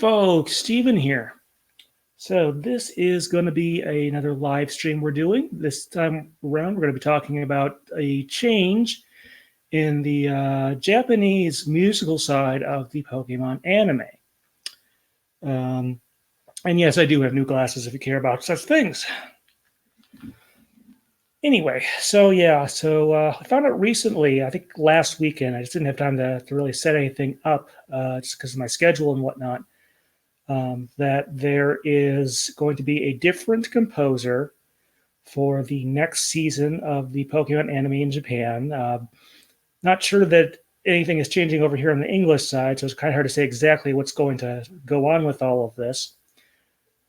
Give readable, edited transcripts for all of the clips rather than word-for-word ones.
folks, Steven here. So this is going to be another live stream we're doing. This time around, we're going to be talking about a change in the Japanese musical side of the Pokemon anime. And yes, I do have new glasses if you care about such things. Anyway, I found out recently, I think last weekend, I just didn't have time to really set anything up just because of my schedule and whatnot. That there is going to be a different composer for the next season of the Pokemon anime in Japan. Not sure that anything is changing over here on the English side, so it's kind of hard to say exactly what's going to go on with all of this.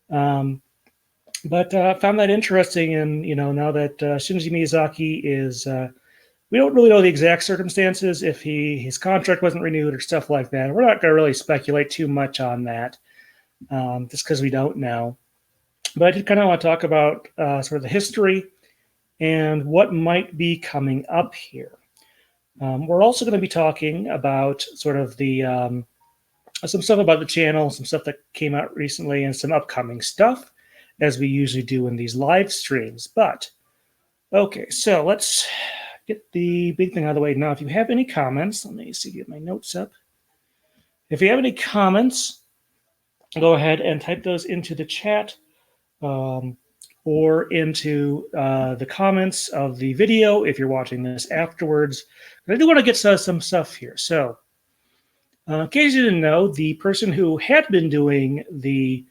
But I found that interesting, and now that Shinji Miyazaki is, we don't really know the exact circumstances if his contract wasn't renewed or stuff like that. We're not going to really speculate too much on that. Just because we don't know. But I did kind of want to talk about sort of the history and what might be coming up here. We're also going to be talking about sort of the some stuff about the channel, some stuff that came out recently, and some upcoming stuff, as we usually do in these live streams. But, okay, so let's get the big thing out of the way. Now, if you have any comments, let me see, get my notes up. If you have any comments, go ahead and type those into the chat or into the comments of the video if you're watching this afterwards. But I do want to get some stuff here. So, in case you didn't know, the person who had been doing the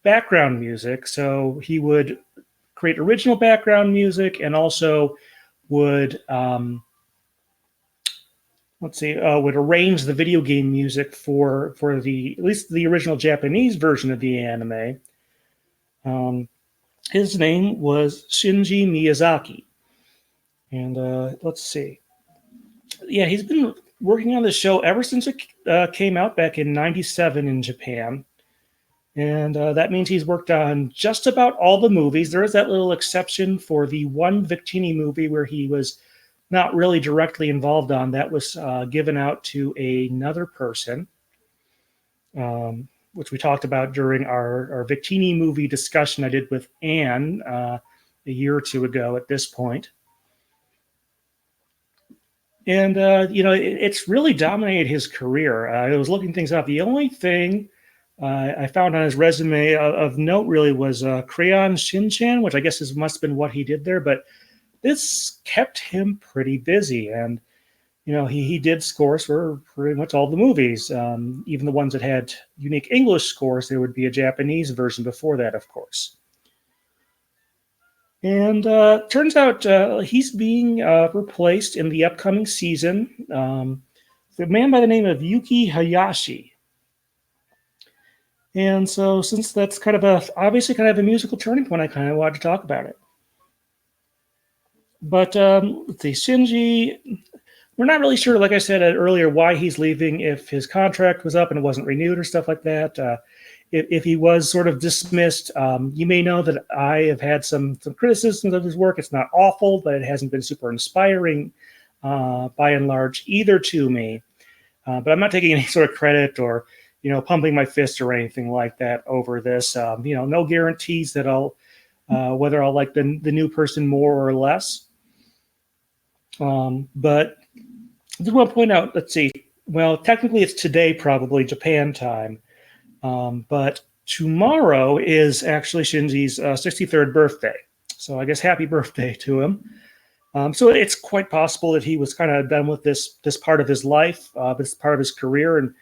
background music, so he would create original background music and also would would arrange the video game music for the at least the original Japanese version of the anime. His name was Shinji Miyazaki, and let's see. Yeah, he's been working on the show ever since it came out back in '97 in Japan, and that means he's worked on just about all the movies. There is that little exception for the one Victini movie where he was not really directly involved on. That was given out to another person, which we talked about during our Victini movie discussion I did with Anne a year or two ago at this point. And, it's really dominated his career. I was looking things up. The only thing I found on his resume of note really was Crayon Shin-chan, which I guess must have been what he did there, but this kept him pretty busy, and he did scores for pretty much all the movies, even the ones that had unique English scores. There would be a Japanese version before that, of course. And turns out he's being replaced in the upcoming season. The man by the name of Yuki Hayashi. And so, since that's obviously kind of a musical turning point, I kind of wanted to talk about it. But let's see, Shinji, we're not really sure, like I said earlier, why he's leaving, if his contract was up and it wasn't renewed or stuff like that. If he was sort of dismissed, you may know that I have had some criticisms of his work. It's not awful, but it hasn't been super inspiring by and large either to me. But I'm not taking any sort of credit or, pumping my fist or anything like that over this. No guarantees that whether I'll like the new person more or less. But I just want to point out, let's see, well, technically it's today, probably Japan time. But tomorrow is actually Shinji's 63rd birthday. So I guess happy birthday to him. So it's quite possible that he was kind of done with this part of his life, this part of his career, and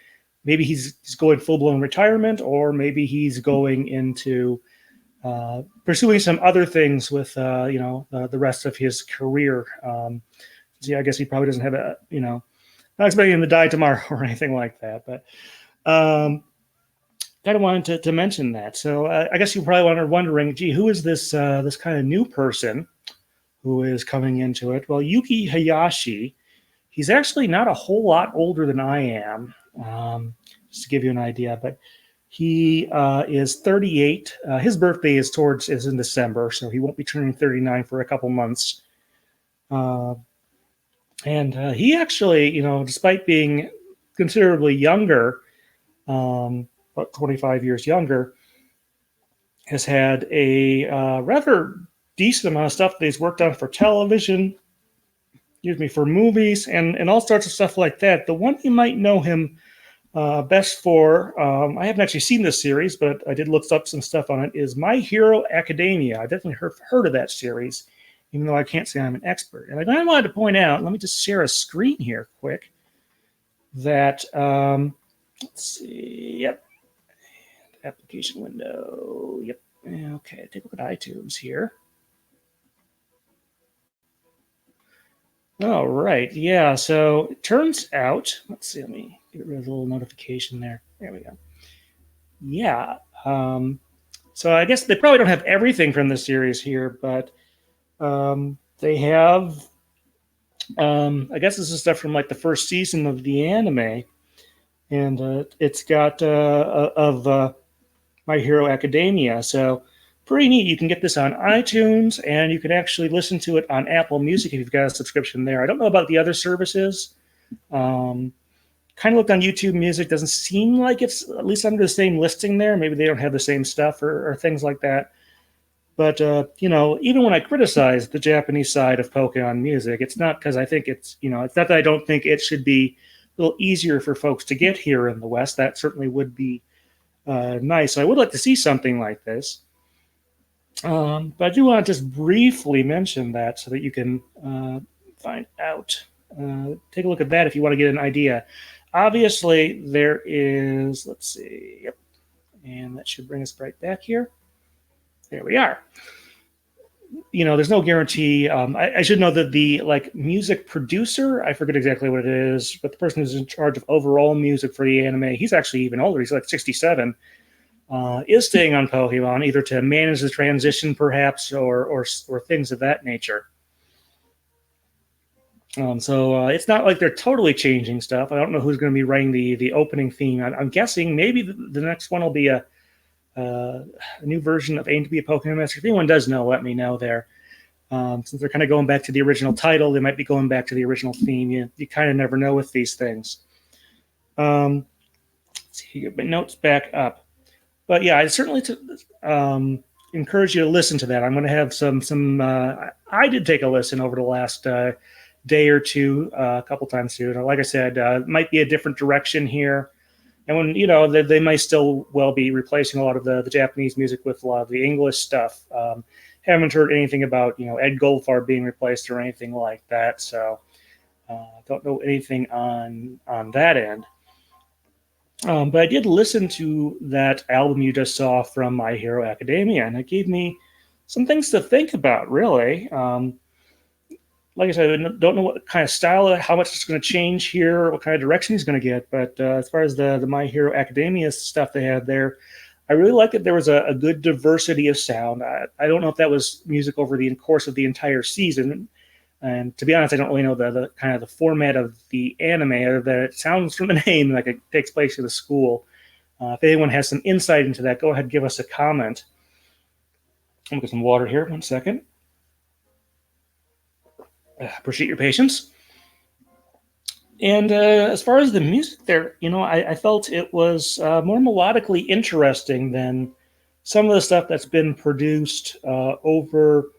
maybe he's going full-blown retirement, or maybe he's going into pursuing some other things with the rest of his career. I guess he probably doesn't have not expecting him to die tomorrow or anything like that, but kind of wanted to mention that. So I guess you probably wondering, gee, who is this kind of new person who is coming into it? Well, Yuki Hayashi, he's actually not a whole lot older than I am, just to give you an idea, but he is 38. His birthday is in December, so he won't be turning 39 for a couple months. And he actually, despite being considerably younger, about 25 years younger, has had a rather decent amount of stuff that he's worked on for television, excuse me, for movies, and all sorts of stuff like that. The one you might know him best for, I haven't actually seen this series, but I did look up some stuff on it, is My Hero Academia. I definitely heard of that series, even though I can't say I'm an expert. And I wanted to point out, let me just share a screen here quick, that, let's see, yep, application window, yep, okay, take a look at iTunes here. All right, yeah, so it turns out, let's see, let me get rid of the little notification there. There we go. Yeah, so I guess they probably don't have everything from the series here, but they have, I guess this is stuff from like the first season of the anime, and it's got of My Hero Academia. So pretty neat. You can get this on iTunes, and you can actually listen to it on Apple Music if you've got a subscription there. I don't know about the other services. Kind of looked on YouTube Music. Doesn't seem like it's at least under the same listing there. Maybe they don't have the same stuff or things like that. But even when I criticize the Japanese side of Pokemon music, it's not because I think it's not that I don't think it should be a little easier for folks to get here in the West. That certainly would be nice. So I would like to see something like this. But I do want to just briefly mention that so that you can find out. Take a look at that if you want to get an idea. Obviously, there is, let's see, yep, and that should bring us right back here. There we are. There's no guarantee. I should know that the music producer, I forget exactly what it is, but the person who's in charge of overall music for the anime, he's actually even older. He's like 67. Is staying on Pokemon either to manage the transition, perhaps, or things of that nature. So it's not like they're totally changing stuff. I don't know who's going to be writing the opening theme. I'm guessing maybe the next one will be a new version of Aim to be a Pokemon Master. If anyone does know, let me know there. Since they're kind of going back to the original title, they might be going back to the original theme. You kind of never know with these things. Let's see, get my notes back up. But yeah, I certainly encourage you to listen to that. I'm going to have some. I did take a listen over the last day or two, a couple times too. Like I said, it might be a different direction here. And when, they might still well be replacing a lot of the Japanese music with a lot of the English stuff. Haven't heard anything about, Ed Goldfarb being replaced or anything like that. So don't know anything on that end. But I did listen to that album you just saw from My Hero Academia, and it gave me some things to think about, really. Like I said, I don't know what kind of style, how much it's going to change here, what kind of direction he's going to get. But as far as the My Hero Academia stuff they had there, I really liked that there was a good diversity of sound. I don't know if that was music over the course of the entire season. And to be honest, I don't really know the kind of the format of the anime, or that it sounds from the name like it takes place in a school. If anyone has some insight into that, go ahead and give us a comment. I'll get some water here. 1 second. Appreciate your patience. And as far as the music there, I felt it was more melodically interesting than some of the stuff that's been produced over,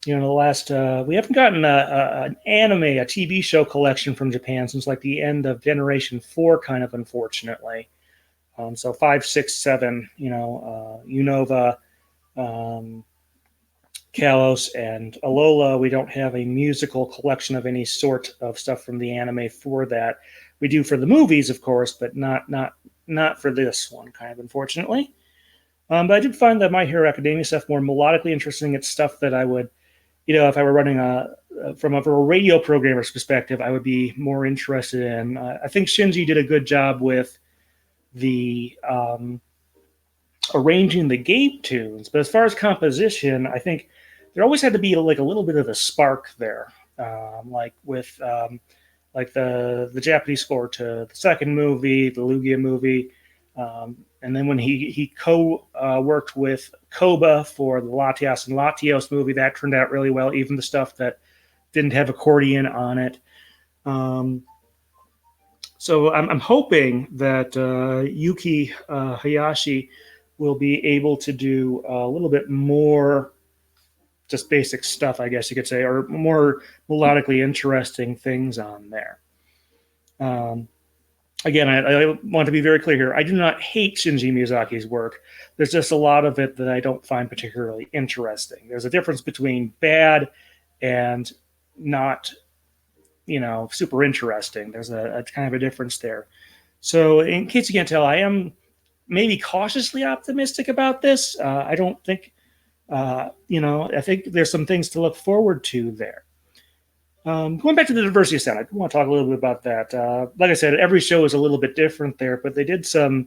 the last. We haven't gotten an anime, a TV show collection from Japan since like the end of Generation 4, kind of unfortunately. So 5, 6, 7, Unova, Kalos, and Alola. We don't have a musical collection of any sort of stuff from the anime for that. We do for the movies, of course, but not for this one, kind of unfortunately. But I did find that My Hero Academia stuff more melodically interesting. It's stuff that I would, if I were running from a radio programmer's perspective, I would be more interested in. I think Shinji did a good job with the arranging the game tunes, but as far as composition, I think there always had to be like a little bit of a spark there, like with like the Japanese score to the second movie, the Lugia movie, and then when he worked with Koba for the Latias and Latios movie, that turned out really well. Even the stuff that didn't have accordion on it. So I'm hoping that Yuki Hayashi will be able to do a little bit more just basic stuff, I guess you could say, or more melodically interesting things on there. Um, Again, I want to be very clear here. I do not hate Shinji Miyazaki's work. There's just a lot of it that I don't find particularly interesting. There's a difference between bad and not, super interesting. There's a kind of a difference there. So, in case you can't tell, I am maybe cautiously optimistic about this. I don't think, I think there's some things to look forward to there. Going back to the diversity sound, I want to talk a little bit about that. Like I said, every show is a little bit different there, but they did some.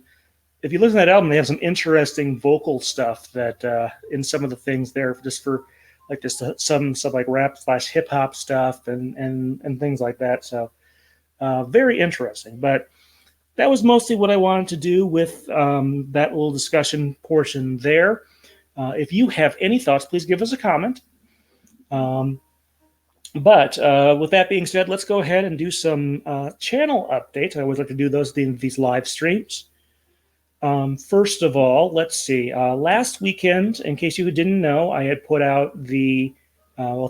If you listen to that album, they have some interesting vocal stuff that in some of the things there, just for like just some stuff like rap / hip hop stuff and things like that. So very interesting. But that was mostly what I wanted to do with that little discussion portion there. If you have any thoughts, please give us a comment. But with that being said, let's go ahead and do some channel updates. I always like to do these live streams. First of all, let's see. Last weekend, in case you didn't know, I had put out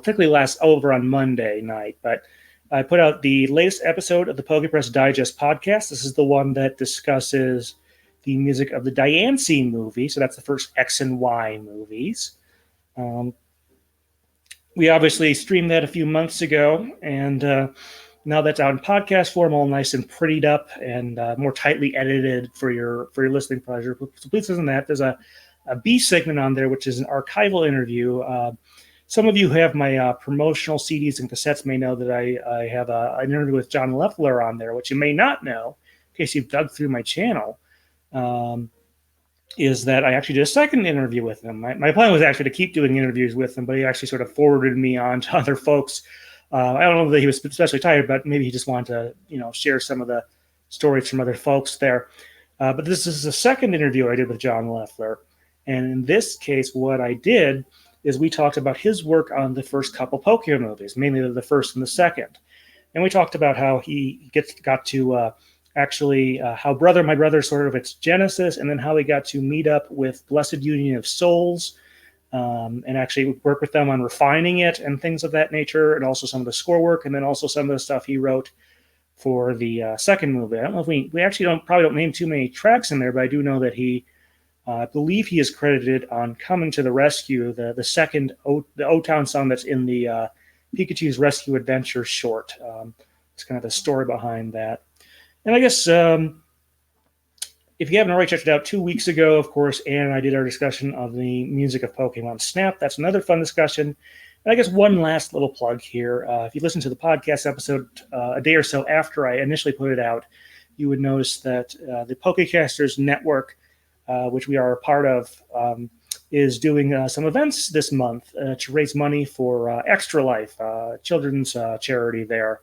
technically over on Monday night, but I put out the latest episode of the Pokepress Digest podcast. This is the one that discusses the music of the Diancie movie. So that's the first X and Y movies. We obviously streamed that a few months ago, and now that's out in podcast form, all nice and prettied up and more tightly edited for your listening pleasure. So please listen to that. There's a B segment on there, which is an archival interview. Some of you who have my promotional CDs and cassettes may know that I have an interview with John Leffler on there, which you may not know in case you've dug through my channel. Is that I actually did a second interview with him. My plan was actually to keep doing interviews with him, but he actually sort of forwarded me on to other folks. I don't know that he was especially tired, but maybe he just wanted to, share some of the stories from other folks there. But this is the second interview I did with John Leffler. And in this case, what I did is we talked about his work on the first couple Pokemon movies, mainly the first and the second. And we talked about how he got to how My Brother sort of its genesis, and then how he got to meet up with Blessed Union of Souls and actually work with them on refining it and things of that nature, and also some of the score work, and then also some of the stuff he wrote for the second movie. I don't know if we actually probably don't name too many tracks in there, but I do know that I believe he is credited on Coming to the Rescue, the second the O-Town song that's in the Pikachu's Rescue Adventure short. It's kind of the story behind that. And I guess if you haven't already checked it out, 2 weeks ago, of course, Ann and I did our discussion of the music of Pokemon Snap. That's another fun discussion. And I guess one last little plug here. If you listen to the podcast episode a day or so after I initially put it out, you would notice that the Pokecasters Network, which we are a part of, is doing some events this month to raise money for Extra Life, children's charity there.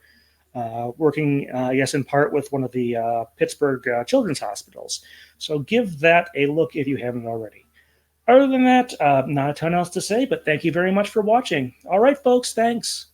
Working, in part with one of the Pittsburgh children's hospitals. So give that a look if you haven't already. Other than that, not a ton else to say, but thank you very much for watching. All right, folks, thanks.